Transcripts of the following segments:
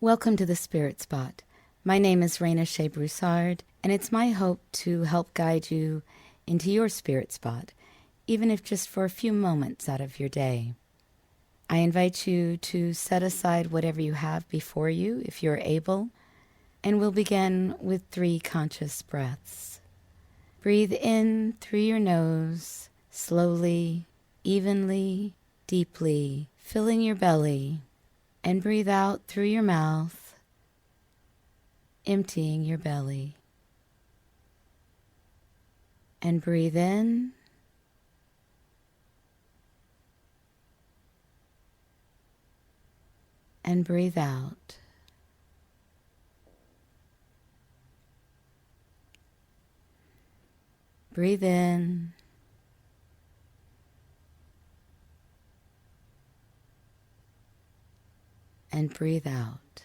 Welcome to the Spirit Spot. My name is Raina Shea Broussard, and it's my hope to help guide you into your spirit spot, even if just for a few moments out of your day. I invite you to set aside whatever you have before you, if you're able, and we'll begin with 3 conscious breaths. Breathe in through your nose, slowly, evenly, deeply, filling your belly, and breathe out through your mouth, emptying your belly. And breathe in, and breathe out. Breathe in, and breathe out.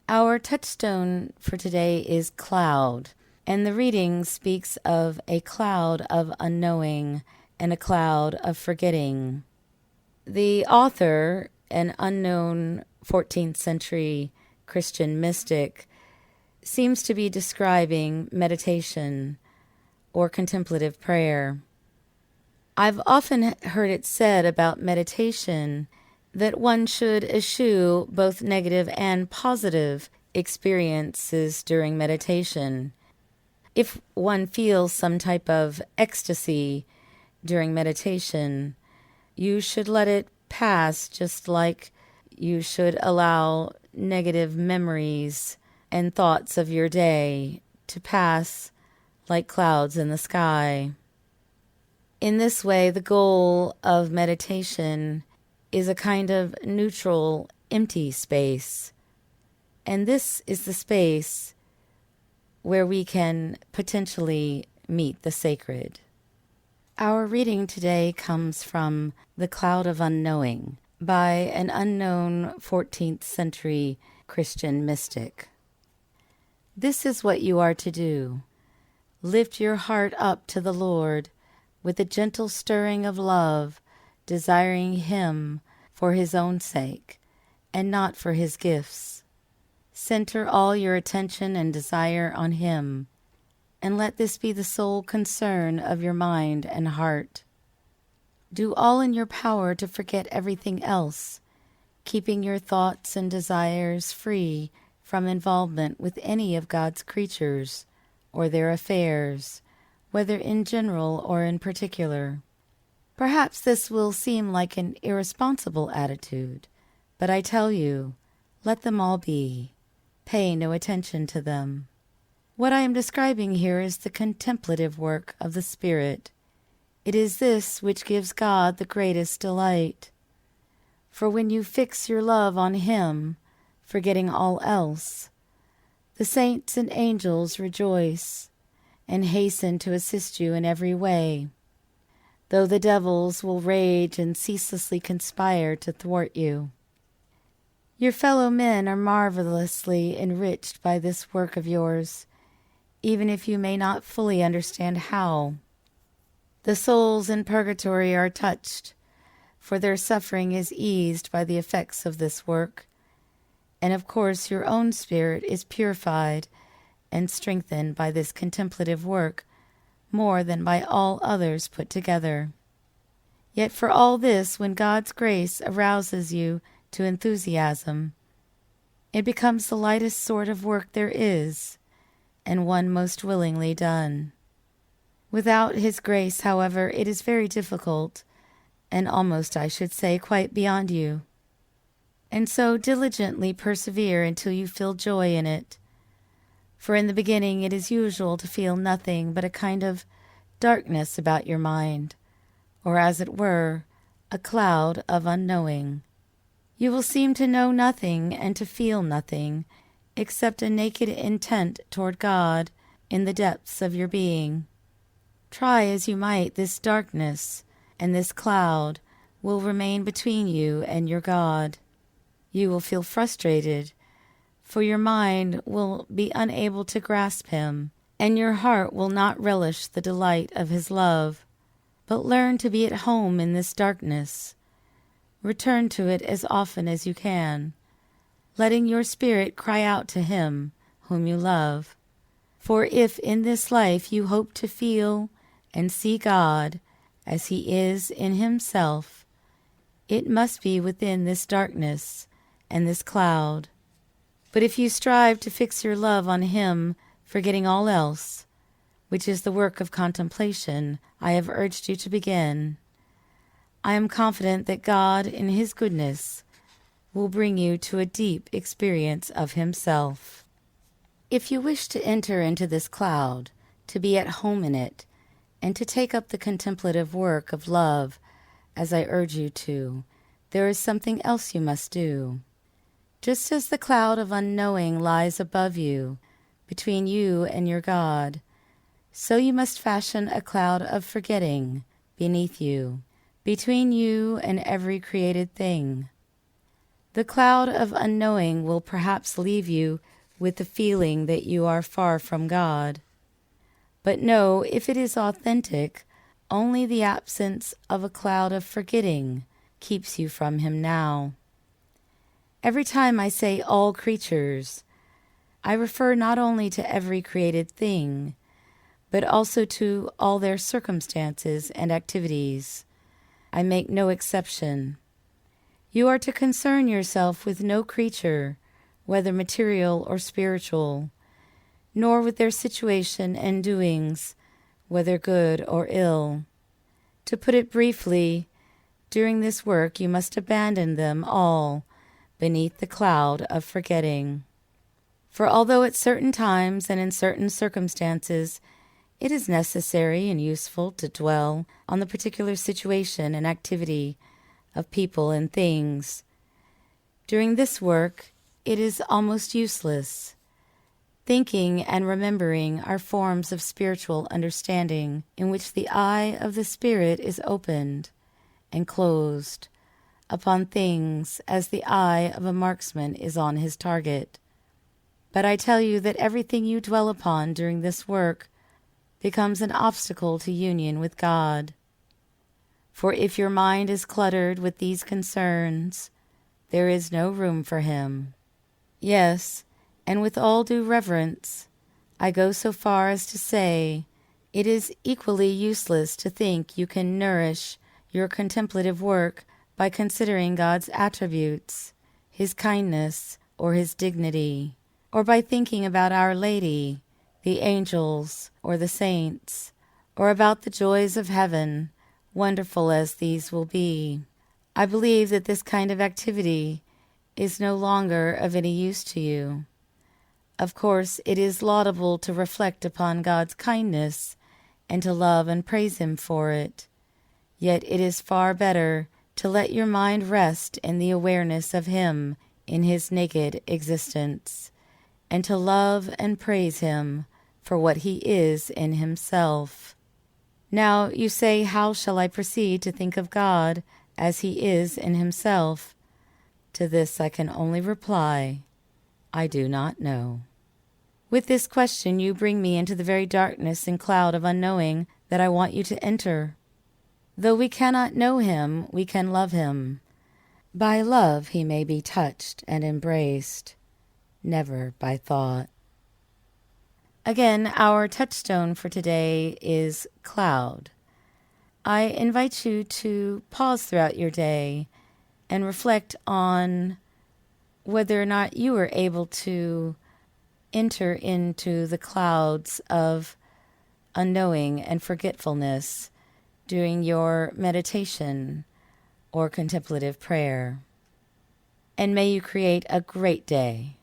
Our touchstone for today is cloud, and the reading speaks of a cloud of unknowing and a cloud of forgetting. The author, an unknown 14th century Christian mystic, seems to be describing meditation or contemplative prayer. I've often heard it said about meditation that one should eschew both negative and positive experiences during meditation. If one feels some type of ecstasy during meditation, you should let it pass, just like you should allow negative memories and thoughts of your day to pass like clouds in the sky. In this way, the goal of meditation is a kind of neutral, empty space. And this is the space where we can potentially meet the sacred. Our reading today comes from The Cloud of Unknowing by an unknown 14th century Christian mystic. This is what you are to do. Lift your heart up to the Lord with a gentle stirring of love, desiring Him for His own sake, and not for His gifts. Center all your attention and desire on Him, and let this be the sole concern of your mind and heart. Do all in your power to forget everything else, keeping your thoughts and desires free from involvement with any of God's creatures or their affairs, whether in general or in particular. Perhaps this will seem like an irresponsible attitude, but I tell you, let them all be. Pay no attention to them. What I am describing here is the contemplative work of the Spirit. It is this which gives God the greatest delight. For when you fix your love on Him, forgetting all else, the saints and angels rejoice and hasten to assist you in every way, though the devils will rage and ceaselessly conspire to thwart you. Your fellow men are marvelously enriched by this work of yours, even if you may not fully understand how. The souls in purgatory are touched, for their suffering is eased by the effects of this work, and of course your own spirit is purified and strengthened by this contemplative work more than by all others put together. Yet for all this, when God's grace arouses you to enthusiasm, it becomes the lightest sort of work there is, and one most willingly done. Without His grace, however, it is very difficult, and almost, I should say, quite beyond you. And so diligently persevere until you feel joy in it. For in the beginning it is usual to feel nothing but a kind of darkness about your mind, or as it were, a cloud of unknowing. You will seem to know nothing and to feel nothing, except a naked intent toward God in the depths of your being. Try as you might, this darkness and this cloud will remain between you and your God. You will feel frustrated, for your mind will be unable to grasp Him, and your heart will not relish the delight of His love. but learn to be at home in this darkness. Return to it as often as you can, letting your spirit cry out to Him whom you love. For if in this life you hope to feel and see God as He is in Himself, it must be within this darkness and this cloud. But if you strive to fix your love on Him, forgetting all else, which is the work of contemplation I have urged you to begin, I am confident that God, in His goodness, will bring you to a deep experience of Himself. If you wish to enter into this cloud, to be at home in it, and to take up the contemplative work of love, as I urge you to, there is something else you must do. Just as the cloud of unknowing lies above you, between you and your God, so you must fashion a cloud of forgetting beneath you, between you and every created thing. The cloud of unknowing will perhaps leave you with the feeling that you are far from God. But know, if it is authentic, only the absence of a cloud of forgetting keeps you from Him now. Every time I say all creatures, I refer not only to every created thing, but also to all their circumstances and activities. I make no exception. You are to concern yourself with no creature, whether material or spiritual, nor with their situation and doings, whether good or ill. To put it briefly, during this work you must abandon them all beneath the cloud of forgetting. For although at certain times and in certain circumstances it is necessary and useful to dwell on the particular situation and activity of people and things, during this work it is almost useless. Thinking and remembering are forms of spiritual understanding in which the eye of the Spirit is opened and closed upon things as the eye of a marksman is on his target. But I tell you that everything you dwell upon during this work becomes an obstacle to union with God. For if your mind is cluttered with these concerns, there is no room for Him. Yes, and with all due reverence, I go so far as to say it is equally useless to think you can nourish your contemplative work by considering God's attributes, His kindness, or His dignity, or by thinking about Our Lady, the angels, or the saints, or about the joys of heaven, wonderful as these will be. I believe that this kind of activity is no longer of any use to you. Of course, it is laudable to reflect upon God's kindness and to love and praise Him for it. Yet it is far better to let your mind rest in the awareness of Him in His naked existence, and to love and praise Him for what He is in Himself. Now you say, how shall I proceed to think of God as He is in Himself? To this I can only reply, I do not know. With this question you bring me into the very darkness and cloud of unknowing that I want you to enter. Though we cannot know Him, we can love Him. By love He may be touched and embraced, never by thought. Again, our touchstone for today is cloud. I invite you to pause throughout your day and reflect on whether or not you were able to enter into the clouds of unknowing and forgetfulness during your meditation or contemplative prayer. And may you create a great day.